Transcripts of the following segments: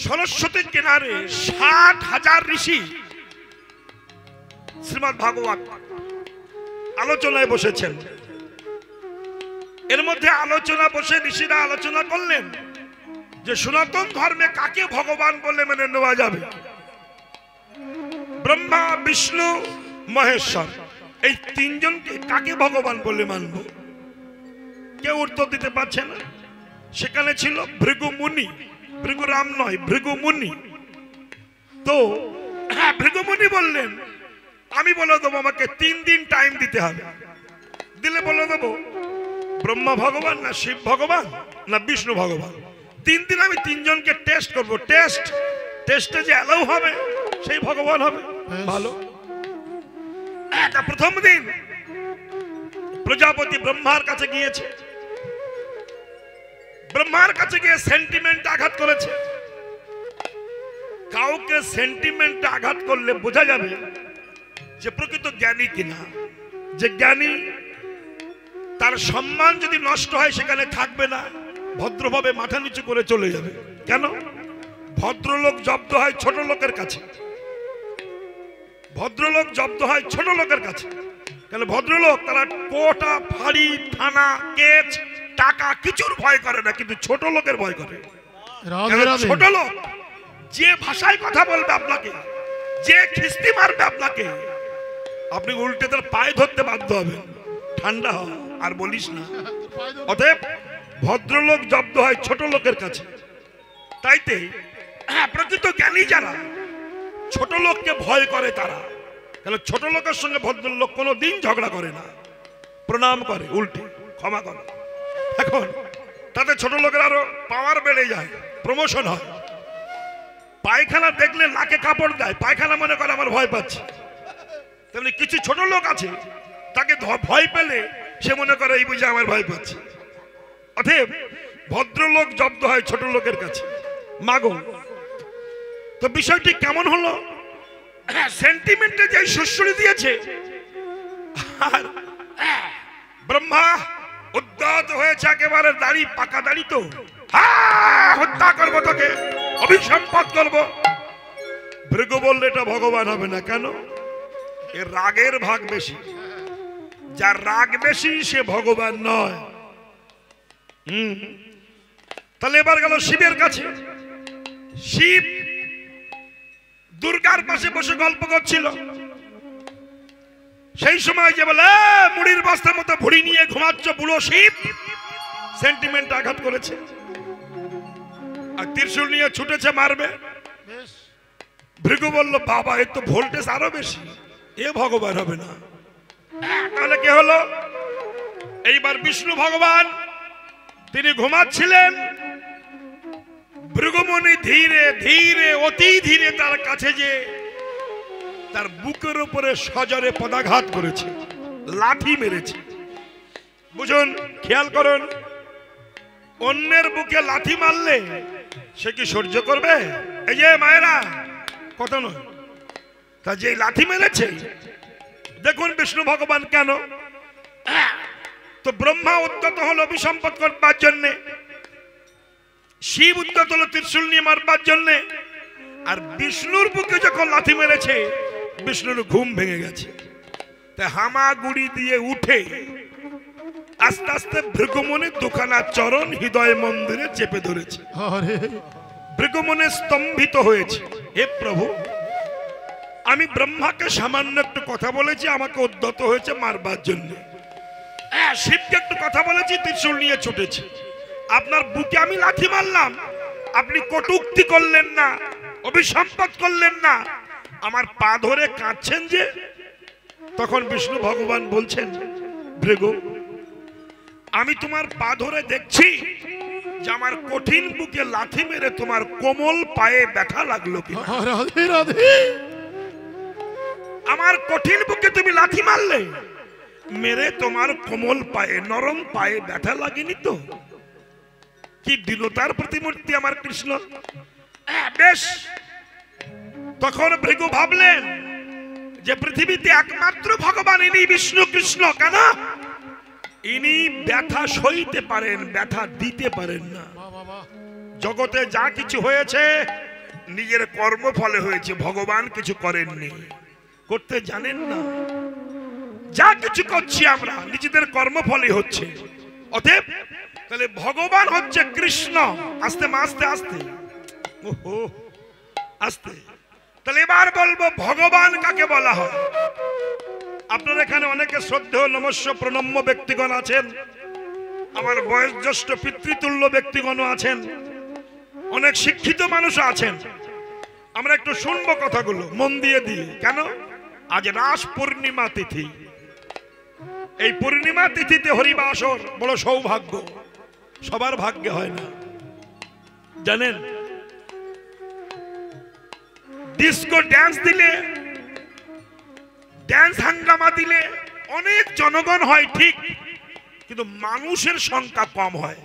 সরস্বতীর কিনারে 60,000 ঋষি শ্রীমদ্ ভাগবত আলোচনায় বসেছেন। এর মধ্যে আলোচনা বসে ঋষিরা আলোচনা করলেন যে সনাতন ধর্মে কাকে ভগবান বলে মেনে নেওয়া যাবে। ব্রহ্মা, বিষ্ণু, মহেশ্বর, এই তিনজনকে কাকে ভগবান বলে মানব? কেউ উত্তর দিতে পারছে না। সেখানে ছিল ভৃগু মুনি, ভৃগু রাম নয়, ভৃগু মুনি। তো ভৃগু মুনি বললেন আমি বলে দেবো, আমাকে 3 দিন টাইম দিতে হবে। দিলে বলে দেবো ব্রহ্মা ভগবান না শিব ভগবান না বিষ্ণু ভগবান। 3 দিন আমি 3 জনকে টেস্ট করব। টেস্টে যে অ্যালাউ হবে সেই ভগবান হবে। ভালো। প্রথম দিন প্রজাপতি ব্রহ্মার কাছে গিয়েছে। ব্রহ্মার কাছে গিয়ে সেন্টিমেন্ট আঘাত করেছে। কাউকে সেন্টিমেন্ট আঘাত করলে বোঝা যাবে যে প্রকৃত জ্ঞানী কিনা। যে জ্ঞানী তার সম্মান যদি নষ্ট হয় সেখানে থাকবে না, ভদ্রভাবে মাথা নিচু করে চলে যাবে। কেন? ভদ্রলোক জব্দ হয় ছোট লোকের কাছে। ভদ্রলোক জব্দ হয় ছোট লোকের কাছে। কেন? ভদ্রলোক তারা কোটা, ফাঁড়ি, থানা, কেস, টাকা কিছুর ভয় করে না, কিন্তু ছোট লোকের ভয় করে। ছোট লোক যে ভাষায় কথা বলবে আপনাকে, যে খিস্তি মারবে আপনাকে, আপনি উল্টে তার পায়ে ধরতে বাধ্য হবেন। ঠান্ডা হ, আর বলিস না। অতএব ভদ্রলোক জব্দ হয় ছোট লোকের কাছে। তাইতে প্রকৃত জ্ঞানী যারা ছোট লোককে ভয় করে, তারা তাহলে ছোট লোকের সঙ্গে ভদ্রলোক কোনো দিন ঝগড়া করে না, প্রণাম করে, উল্টে ক্ষমা করে। এখন তাতে ছোট লোকের আরো পাওয়ার বেড়ে যায়, প্রমোশন হয়। পায়খানা দেখলে নাকে কাপড় দেয়, পায়খানা মনে করে আমার ভয় পাচ্ছে। তেমনি কিছু ছোট লোক আছে, তাকে ভয় পেলে সে মনে করে এই বুঝে আমার ভয় পাচ্ছে। অতএব ভদ্রলোক জব্দ হয় ছোট লোকের কাছে। মাগো, তো বিষয়টি কেমন হলো? সেন্টিমেন্টে যে সুশ্রী দিয়েছে, আর ব্রহ্মা উদ্যত হয়েছে একেবারে, দাড়ি পাকা দাড়ি, তো হত্যা করবো তোকে, অভিসম্পাত করবো। ভৃগু বললে এটা ভগবান হবে না। কেন? এর রাগের ভাগ বেশি। যার রাগ বেশি সে ভগবান নয়। তাহলে এবার গেল শিবের কাছে। শিব দুর্গার পাশে বসে গল্প করছিল। সেই সময় যে বলে মুড়ির বস্তার মতো ভুড়ি নিয়ে ঘুমাচ্ছ বুড়ো শিব, সেন্টিমেন্ট আঘাত করেছে আর ত্রিশূল নিয়ে ছুটেছে মারবে। ভৃগু বলল বাবা, এর তো ভোল্টেজ আরো বেশি, এ ভগবান হবে না। তাহলে কে হলো? এইবার বিষ্ণু ভগবান তিনি ঘুমাচ্ছিলেন। ভৃগুমুনি ধীরে ধীরে, অতি ধীরে তার কাছে যে তার বুকের উপরে সজরে পদাঘাত করেছে, লাঠি মেরেছে। বুঝুন, খেয়াল করুন, অন্যের বুকে লাঠি মারলে সে কি সহ্য করবে? এই যে মায়েরা, কত নয়, তা যে লাঠি মেরেছে, দেখুন বিষ্ণু ভগবান কেন। তো ব্রহ্মা উদ্যত হলো অভিসম্পদ করবার জন্যে, শিব উদ্যত হলো ত্রিশূল নিয়ে মারবার জন্যে, আর বিষ্ণুর বুকে যখন লাথি মেরেছে বিষ্ণুর ঘুম ভেঙে গেছে। তাই হামাগুড়ি দিয়ে উঠে আস্তে আস্তে ভৃগুমুনির দুখানা চরণ হৃদয় মন্দিরে চেপে ধরেছে। ভৃগুমুনি স্তম্ভিত হয়েছে, হে প্রভু, আমি ব্রহ্মাকে সামান্য একটু কথা বলেছি, আমাকে উদ্যত হয়েছে মারবার জন্য। শিবকে একটু কথা বলেছি, ত্রিশূল নিয়ে ছুটেছে। আপনার বুকে আমি লাথি মারলাম, আপনি কটূক্তি করলেন না, অভিসম্পদ করলেন না, আমার পা ধরে কাঁদছেন যে। তখন বিষ্ণু ভগবান বলছেন, ভৃগু, আমি তোমার পা ধরে দেখছি যে আমার কঠিন বুকে লাথি মেরে তোমার কোমল পায়ে ব্যথা লাগলো কি? আমার কঠিন বুকে তুমি লাথি মারলে, মেরে তোমার কোমল পায়ে, নরম পায়ে ব্যথা লাগেনি তো? কি দীনতার প্রতিমূর্তি আমার কৃষ্ণ। বেশ, তখন ভৃগু ভাবলেন যে পৃথিবীতে একমাত্র ভগবান ইনি বিষ্ণু কৃষ্ণ। কেন? ইনি ব্যথা সইতে পারেন, ব্যথা দিতে পারেন না। জগতে যা কিছু হয়েছে নিজের কর্মফলে হয়েছে, ভগবান কিছু করেননি, করতে জানেন না। যা কিছু করছি আমরা নিজেদের কর্মফলে হচ্ছে। অতএব তাহলে ভগবান হচ্ছে কৃষ্ণ। আস্তে আস্তে আস্তে ওহো আস্তে। তাহলে এবার বলবো ভগবান কাকে বলা হয়। আপনার এখানে অনেকে শ্রদ্ধেয় নমস্য প্রণম্য ব্যক্তিগণ আছেন, আমার বয়োজ্যেষ্ঠ পিতৃতুল্য ব্যক্তিগণ আছেন, অনেক শিক্ষিত মানুষ আছেন। আমরা একটু শুনবো কথাগুলো মন দিয়ে দিয়ে। কেন? আজ রাস পূর্ণিমা তিথি। এই পূর্ণিমা তিথিতে হরিবাসর বড় সৌভাগ্য, সবার ভাগ্যে হয় না, জানেন। ডিস্কো ড্যান্স দিলে, ড্যান্স হাঙ্গামা দিলে অনেক জনগণ হয় ঠিক, কিন্তু মানুষের সংখ্যা কম হয়।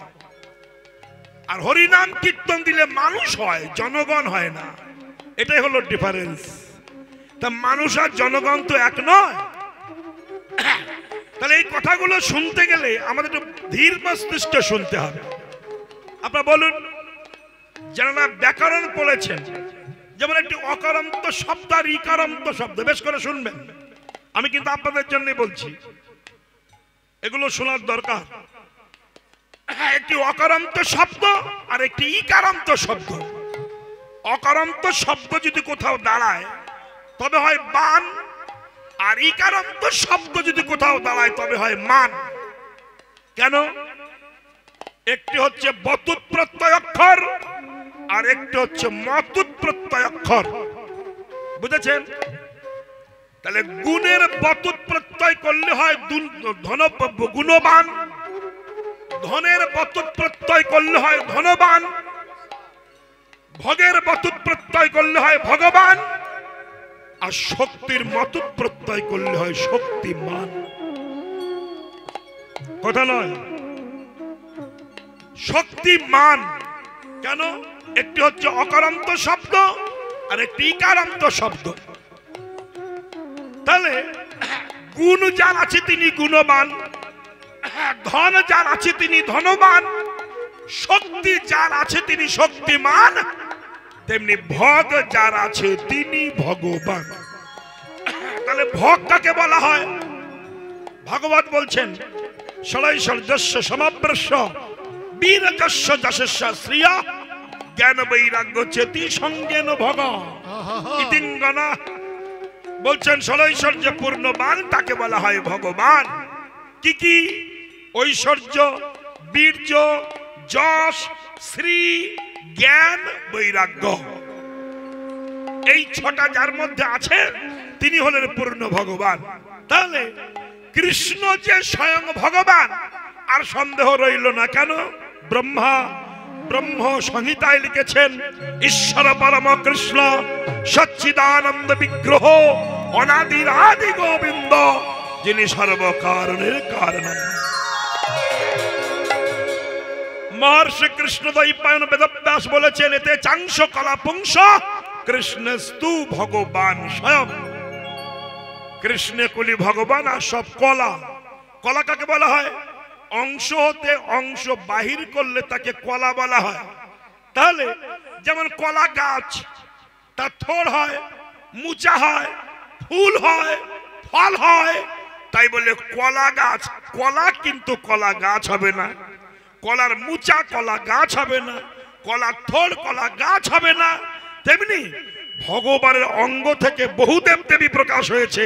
আর হরিনাম কীর্তন দিলে মানুষ হয়, জনগণ হয় না। এটাই হলো ডিফারেন্স। তা মানুষ আর জনগণ তো এক নয়। তাহলে এই কথাগুলো শুনতে গেলে আমাদের একটু ধীর মস্তিষ্কে শুনতে হবে। আপনারা বলুন, যারা ব্যাকরণ পড়েছেন, যেমন একটি অকারান্ত শব্দ আর ইকারান্ত শব্দ, বেশ করে শুনবেন। আমি কিন্তু আপনাদের জন্য বলছি, এগুলো শোনার দরকার। একটি অকারান্ত শব্দ আর একটি ইকারান্ত শব্দ। অকারান্ত শব্দ যদি কোথাও দাঁড়ায় তবে হয় বান, আর ইকারান্ত শব্দ যদি কোথাও দাঁড়ায় তবে হয় মান। কেন? একটি হচ্ছে বতুত প্রত্যয় অক্ষর আর একটি হচ্ছে মতুত প্রত্যয় অক্ষর। বুঝেছেন? তাহলে গুণের বতুত প্রত্যয় করলে হয় গুণবান, ধনের বতুত প্রত্যয় করলে হয় ধনবান, ভোগের বতুত প্রত্যয় করলে হয় ভগবান, আর শক্তির মতুত প্রত্যয় করলে হয় শক্তিমান। কথা নয়, শক্তিমান। কেন? একটি হচ্ছে অকারান্ত শব্দ আর একটি ইকারান্ত শব্দ। তাহলে গুণ যার আছে তিনি গুণবান, ধন যার আছে তিনি ধনবান, শক্তি যার আছে তিনি শক্তিমান, তেমনি ভোগ যার আছে তিনি ভগবান। তাহলে ভোগ কাকে বলা হয়? ভাগবত বলছেন, ষড়ৈশ্বর্যস্য সমাপ্রস্য বীরযস্য যশস্য শ্রিয়া জ্ঞান বৈরাগ্য চেতি সঙ্গেন ভগ ইতিঙ্গনা। বলছেন ষড়ৈশ্বর্য পূর্ণবান তাকে বলা হয় ভগবান। কি কি? ঐশ্বর্য, বীর্য, যশ, শ্রী, জ্ঞান, বৈরাগ্য। এই ছটা যার মধ্যে আছে তিনি হলেন পূর্ণ ভগবান। তাহলে কৃষ্ণ যে স্বয়ং ভগবান আর সন্দেহ রইল না। কেন? ব্রহ্ম সংহিতায় লিখেছেন, ঈশ্বর পরম কৃষ্ণ সচ্চিদানন্দ বিগ্রহ অনাদির আদি গোবিন্দ, যিনি সর্বকারণের কারণ। মহর্ষি কৃষ্ণদ্বৈপায়ন বেদব্যাস বলেছেন, এতে চাংশ কলা পুংস কৃষ্ণস্তু ভগবান স্বয়ং। কৃষ্ণে কলি ভগবান আর সব কলা। কলা কাকে বলা হয়? অংশ হতে অংশ বাহির করলে তাকে কলা বলা হয়। তাহলে যেমন কলা গাছ, তার থোড় হয়, মুচা হয়, ফুল হয়, ফল হয়, তাই বলে কলা গাছ। কলা কিন্তু কলা গাছ হবে না, কলার মুচা কলা গাছ হবে না, কলার থোড় কলা গাছ হবে না। তেমনি ভগবানের অঙ্গ থেকে বহু দেব দেবী প্রকাশ হয়েছে,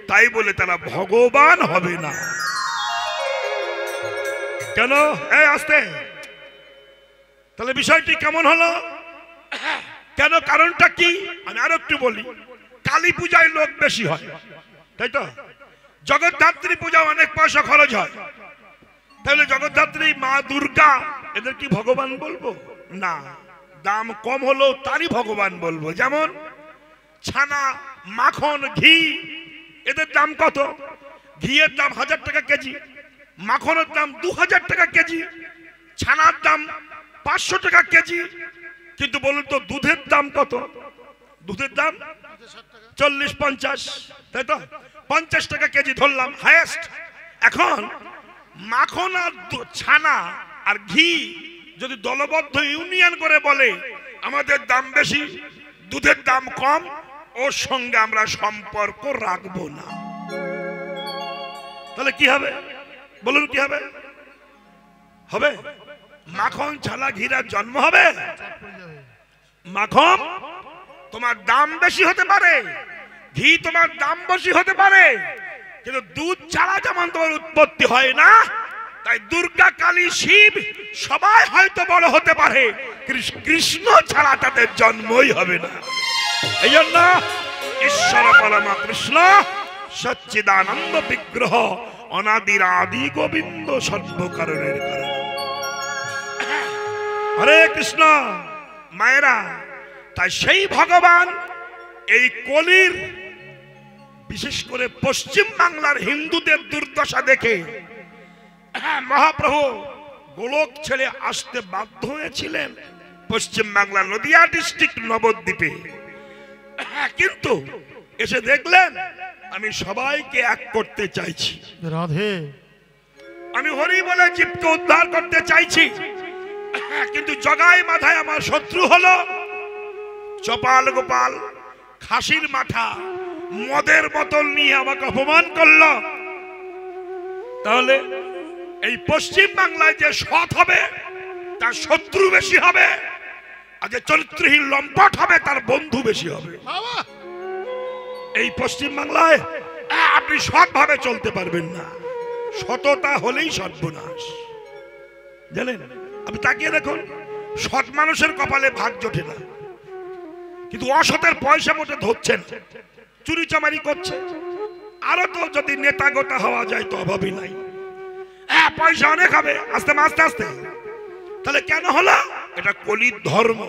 তাই বলে তারা ভগবান হবে না। কেন? এই আসতে। তাহলে বিষয়টি কেমন হলো? কেন? কারণটা কি? আমি আরো একটু বলি। কালী পূজায় লোক বেশি হয়, তাই তো? জগদ্ধাত্রী পূজা অনেক পয়সা খরচ হয়। তাহলে জগদ্ধাত্রী, মা দুর্গা, এদের কি ভগবান বলবো? না, দাম কম হলো তারই ভগবান বলবো। যেমন ছানা, মাখন, ঘি, এদের দাম কত? ঘিয়ের দাম 1000 টাকা কেজি, মাখনের দাম 2000 টাকা কেজি, ছানার দাম 500 টাকা কেজি। কিন্তু বলুন তো দুধের দাম কত? দুধের দাম 40-50, তাই তো? 50 টাকা কেজি ধরলাম হাইয়েস্ট। এখন মাখন আর ছানা আর ঘি যদি দলবদ্ধ ইউনিয়ন করে বলে আমাদের দাম বেশি, দুধের দাম কম, ওর সঙ্গে আমরা সম্পর্ক রাখবো না। তাহলে কি হবে বলুন? কি হবে? হবে মাখন ছালা ঘিরার জন্ম হবে। মাখন তোমার দাম বেশি হতে পারে, ঘি তোমার দাম বেশি হতে পারে, কিন্তু দুধ ছাড়া যেমন তোমার উৎপত্তি হয় না, তাই দুর্গা, কালী, শিব সবাই হয়তো বড় হতে পারে, কৃষ্ণ ছাড়া তাদের জন্মই হবে না। এই জন্য ঈশ্বর পরমা কৃষ্ণ সচ্চিদানন্দ বিগ্রহ, অনাদির আদি গোবিন্দ, সর্বকারণের কারণ। হরে কৃষ্ণ মায়েরা, তাই সেই ভগবান এই কলির, বিশেষ করে পশ্চিম বাংলার হিন্দুদের দুর্দশা দেখে মহাপ্রভু গোলক ছেড়ে আসতে বাধ্য হয়েছিলেন পশ্চিম বাংলার নদিয়া ডিস্ট্রিক্ট নবদ্বীপে। কিন্তু এসে দেখলেন আমি সবাইকে এক করতে চাইছি, রাধে, আমি হরি বলে জীবকে উদ্ধার করতে চাইছি, কিন্তু জগাই মাথায় আমার শত্রু হলো চপাল গোপাল, খাসির মাথা, মদের বোতল নিয়ে আমাকে অপমান করলো। তাহলে এই পশ্চিম বাংলায় যে সৎ হবে তার শত্রু বেশি হবে, আর যে চরিত্রহীন লম্পট হবে তার বন্ধু বেশি হবে। এই পশ্চিম বাংলায় আপনি সৎ ভাবে চলতে পারবেন না, সততা হলেই সর্বনাশ। জানেন, আপনি তাকিয়ে দেখুন, সৎ মানুষের কপালে ভাগ জোটে না, কিন্তু অসতের পয়সা মোটে ধরছেন, চুরি চামারি করছে। আরো তো যদি নেতা গোটা হওয়া যায় তো অভাবই নাই, পয়সা অনেক হবে আস্তে আস্তে আস্তে। তাহলে কেন হলো? এটা কলির ধর্ম।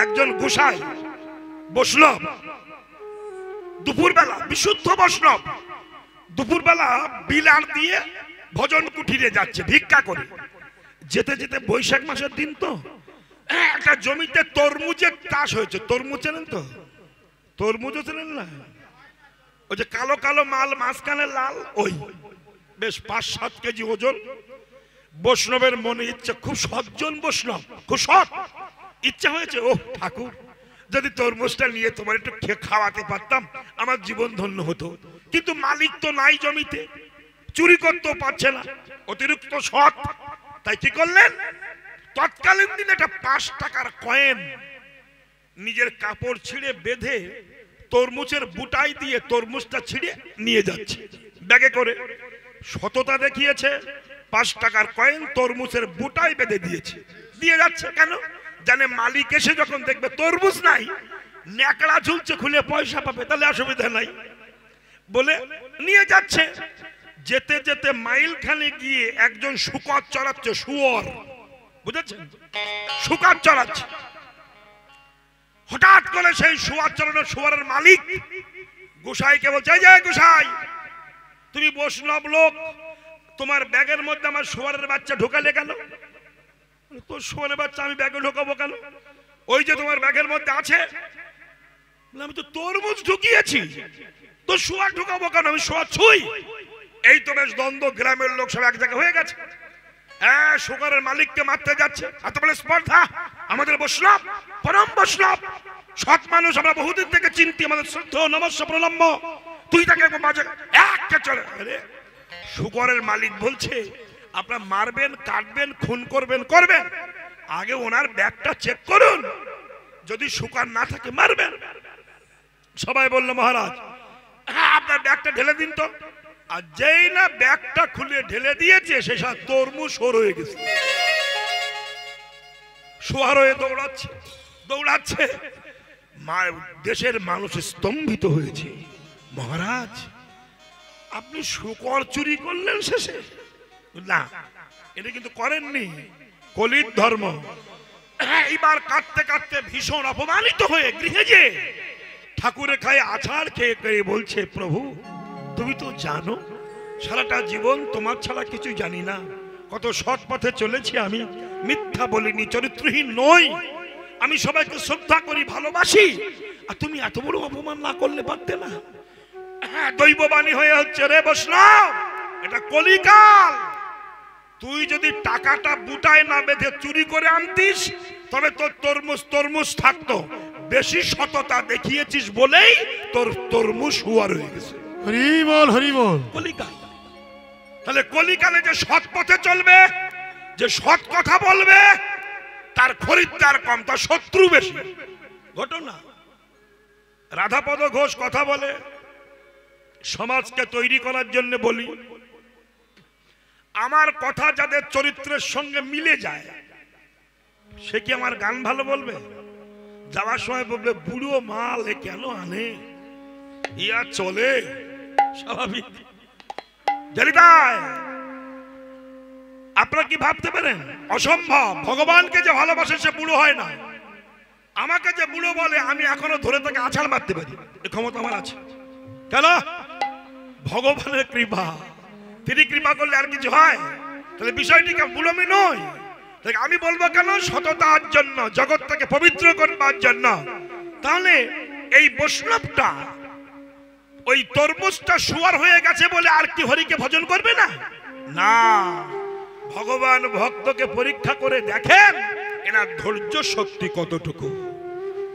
একজন গোসাই বৈষ্ণব, দুপুরবেলা বিশুদ্ধ বৈষ্ণব, দুপুরবেলা বিলার দিয়ে ভজন কুঠিরে যাচ্ছে ভিক্ষা করে। যেতে যেতে বৈশাখ মাসের দিন তো একটা জমিতে তরমুজের চাষ হয়েছে। তরমুজ চেনেন তো? তরমুজও চেনেন না? ওই যে কালো কালো মাল, মাঝখানে লাল, ওই বেশ 5-7 কেজি ওজন। বৈষ্ণবের মনে ইচ্ছা, খুব সজ্জন বৈষ্ণব, খুব সৎ, ইচ্ছা হয়েছে, ও ঠাকুর, যদি তরমুজটা নিয়ে তোমার একটু খাওয়াতে পারতাম আমার জীবন ধন্য হতো। কিন্তু মালিক তো নাই জমিতে, চুরি করতেও পারছে না, অতিরিক্ত সৎ। তাই কি করলেন? তৎকালীন দিনে একটা 5 টাকার কয়েন নিজের কাপড় ছিঁড়ে বেঁধে তরমুজের বুটাই দিয়ে তরমুজটা ছিঁড়ে নিয়ে যাচ্ছে ব্যাগে করে। সততা দেখিয়েছে, 5 টাকার কয়েন তরমুজের বুটাই বেঁধে দিয়েছে, দিয়ে যাচ্ছে। কেন? জানে মালিক এসে যখন দেখবে তরমুজ নাই, ন্যাকড়া ঝুলছে, খুলে পয়সা পাবে, তাহলে অসুবিধা নাই বলে নিয়ে যাচ্ছে। যেতে যেতে মাইল খানে গিয়ে একজন শুকর চড়াচ্ছে, শুয়োর, বুঝেছেন? শুকর চড়াচ্ছে। হঠাৎ করে সেই শুয়োর চড়ানো শুয়োরের মালিক গোসাইকে বলছে, এই যে গোসাই, তুমি বৈষ্ণব লোক, তোমার ব্যাগের মধ্যে আমার শুয়োরের বাচ্চা ঢোকালে কেন? তোর শুয়োরের বাচ্চা আমি ব্যাগে ঢোকাবো কেন? ওই যে তোমার ব্যাগের মধ্যে আছে। আমি তো তরমুজ ঢুকিয়েছি, তোর শুয়োর ঢুকাবো কেন? আমি শুয়োর ছুঁই। এই তো বেশ দ্বন্দ্ব, গ্রামের লোক সব এক জায়গায় হয়ে গেছে। হ্যাঁ, শুকরের মালিককে মারতে যাচ্ছে, এত বলে স্পর্ধা। আমাদের বৈষ্ণব, পরম বৈষ্ণব, সৎ মানুষ, আমরা বহুদিন থেকে চিন্তি, আমাদের শ্রদ্ধা নমস্য প্রণম্য, তুই তাকে একটা চলে। আরে শুকরের মালিক বলছে, আপনারা মারবেন, কাটবেন, খুন করবেন, করবেন, আগে ওনার ব্যাগটা চেক করুন, যদি শুকর না থাকে মারবেন। সবাই বললো, মহারাজ আপনার ব্যাগটা ঢেলে দিন তো। আর যেই না ব্যাগটা খুলে ঢেলে দিয়েছে, সেসব তরমুজ সর হয়ে গেছে, শোয়ার হয়ে দৌড়াচ্ছে দৌড়াচ্ছে। দেশের মানুষ স্তম্ভিত হয়েছে। মহারাজ, আপনি শুকর চুরি করলেন শেষে? না, এটা কিন্তু করেননি, কলির ধর্ম। এইবার কাটতে কাটতে ভীষণ অপমানিত হয়ে গৃহে যে ঠাকুরের খায় আছাড় খেয়ে খেয়ে বলছে, প্রভু তুমি তো জানো সারাটা জীবন তোমার ছাড়া কিছু জানি না, কত সৎ পথে চলেছি আমি, মিথ্যা বলিনি, চরিত্রহীন নই, আমি সবাইকে শ্রদ্ধা করি, ভালোবাসি, আর তুমি এত বড় অপমান না করলে পারতে না? দৈববাণী হয়ে হচ্ছে, রে বৈষ্ণব, এটা কলিকাল। তুই যদি টাকাটা বুটায় না বেঁধে চুরি করে আনতিস, তবে তোর তরমুজ থাকতো, বেশি সততা দেখিয়েছিস বলেই তোর তরমুজ হুয়ার হয়ে গেছে। হরি বল হরি বল। কলিকাল, তাহলে কলিকালে যে সৎ পথে চলবে, যে সৎ কথা বলবে, তার খরিদ্দার কম, তার শত্রু বেশি। ঘটনা রাধাপদ ঘোষ কথা বলে, সমাজকে তৈরি করার জন্য বলি, আমার কথা যাদের চরিত্রের সঙ্গে মিলে যায় সে কি আমার গান ভালো বলবে? যাওয়ার সময় বলবে বুড়ো মাল এ কেন আনে, ইয়া চলে স্বাভাবিক। জানি তাই আপনারা কি ভাবতে পারেন? অসম্ভব। ভগবানকে যে ভালোবাসে সে বুড়ো হয় না। আমাকে যে বুড়ো বলে আমি এখনো ধরে তাকে আছাড় মারতে পারি, এই ক্ষমতা আমার আছে। কেন? ভগবানের কৃপা। তিনি কৃপা করলে আর কিছু হয়? তাহলে বিষয়টি বুড়োমি নয়। আমি বলবো কেন? সততার জন্য, জগৎটাকে পবিত্র করবার জন্য। তাহলে এই বৈষ্ণবটা ওই তরমুজটা শুয়ার হয়ে গেছে বলে আর কি হরিকে ভজন করবে না? না, ভগবান ভক্তকে পরীক্ষা করে দেখেন এনার ধৈর্য শক্তি কতটুকু।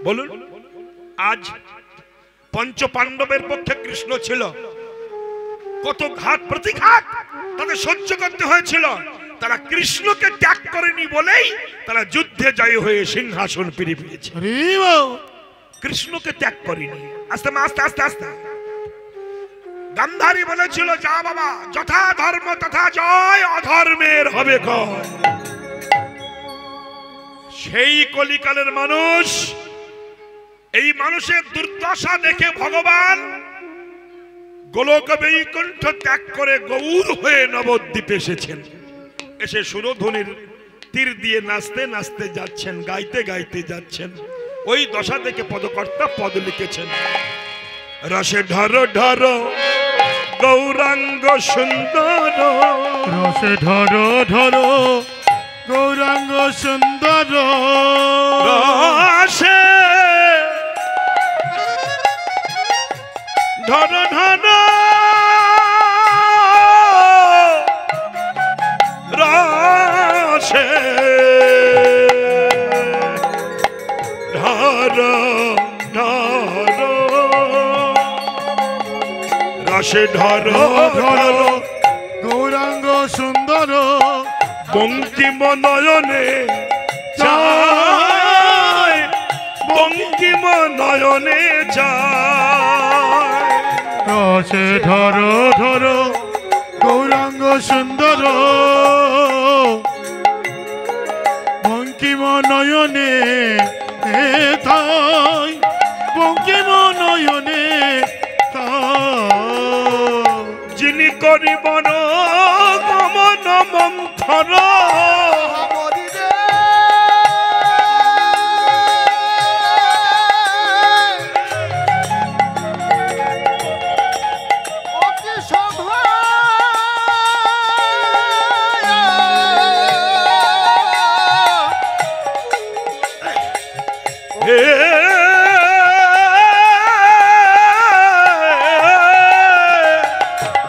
বলুন, আজ পঞ্চ পাণ্ডবের পক্ষে কৃষ্ণ ছিল, কত ঘাত প্রতিঘাত তাদের সহ্য করতে হয়েছিল। তারা কৃষ্ণকে ত্যাগ করেনি বলেই তারা যুদ্ধে জয় হয়ে সিংহাসন ফিরে পেয়েছে। কৃষ্ণকে ত্যাগ করেনি। আস্তে আস্তে আস্তে আস্তে গান্ধারী বলেছিল, যা বাবা, যথা ধর্ম তথা জয়, অধর্মের হবে ক্ষয়। সেই কলিকালের মানুষ, এই মানুষের দুর্দশা দেখে ভগবান গোলক বৈকুণ্ঠ ত্যাগ করে গৌর হয়ে নবদ্বীপে এসেছেন। এসে সুরধুনির তীর দিয়ে নাচতে নাচতে যাচ্ছেন, গাইতে গাইতে যাচ্ছেন। ওই দশা দেখে পদকর্তা পদ লিখেছেন, রসে ঢরো ঢরো গৌরাঙ্গ সুন্দর, রসে ঢরো ঢরো গৌরাঙ্গ সুন্দর, রসে ঢরো ঢরো রসে ঢরো ঢরো রসে ঢরো ঢরো গৌরাঙ্গ সুন্দর, বঙ্কিম নয়নে চায়, বঙ্কিম নয়নে চায়। রসে ঢরো ঢরো গৌরাঙ্গ সুন্দর, বঙ্কিম নয়নে তাই, বঙ্কিম নয়নে যিনি করিবন গমন মন্থর,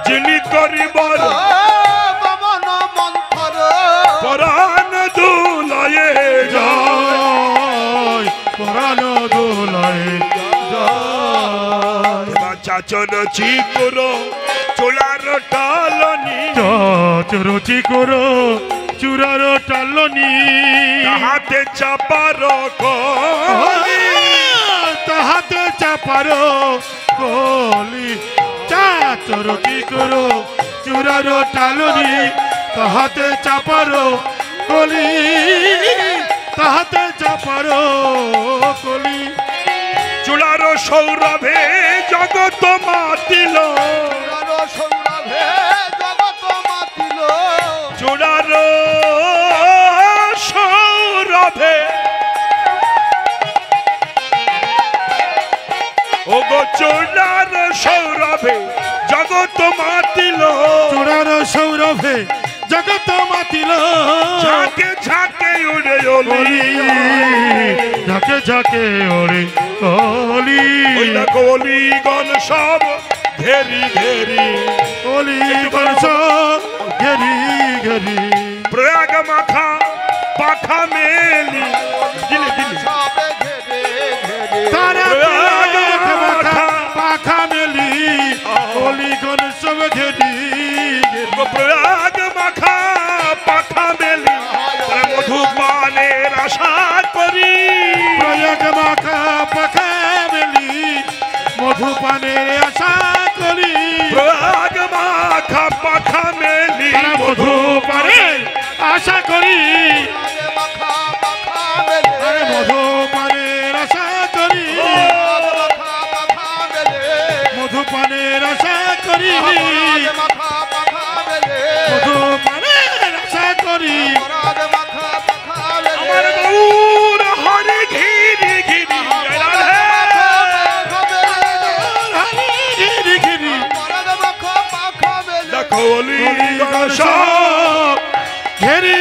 যিনি করিবন গমন মন্থর, পরাণ দুলয়ে যায়, পরাণ দোলায় যায়। চাচর চিকুর চোলার টালনি, চাচর চিকুর চূড়ার টালনি, তাহাতে চাপার তাহাতে চাপার কলি, চাচর চিকুর চূড়ার টালনি, তাহাতে চাপার কলি, তাহাতে চাপার কলি। চুলার সৌরভে জগৎ মাতিল, সৌরভে জগৎ মাতিল, চুলার সৌরভে ও গো চুলার সৌরভে জগৎ মাতিল, চূড়ার সৌরভে জগৎ মাতিল, ঝাঁকে ঝাঁকে উড়ে অলি, ঝাঁকে ঝাঁকে ওরে অলি, ওই দেখো অলিগণ সব ঘেরি ঘেরি, অলিগণ সব ঘেরি ঘেরি, প্রয়াগ মাথা পাখা মেলি, দিলে দিলে সবে ঘেরে ঘেরে, প্রয়াগ মাখা পাখা মেলি তারা মধুপানের আশা করি প্রয়াগ মাখা পাখা মেলি মধুপানের আশা করি প্রয়াগ মাখা পাখা মেলি তারা মধুপানের আশা করি মাখা মাখা মেলে আরে মধুপানের আশা করি মাখা মাখা মেলে মধুপানের আশা করি মাখা মাখা মেলে মধুপানের আশা করি রাধ মাখা মাখা মেলে আমার গৌর হরে ঘিরি ঘিরি রাধে হরি গিরি গিরি রাধ মাখা মাখা মেলে দেখো অলি ঘেরি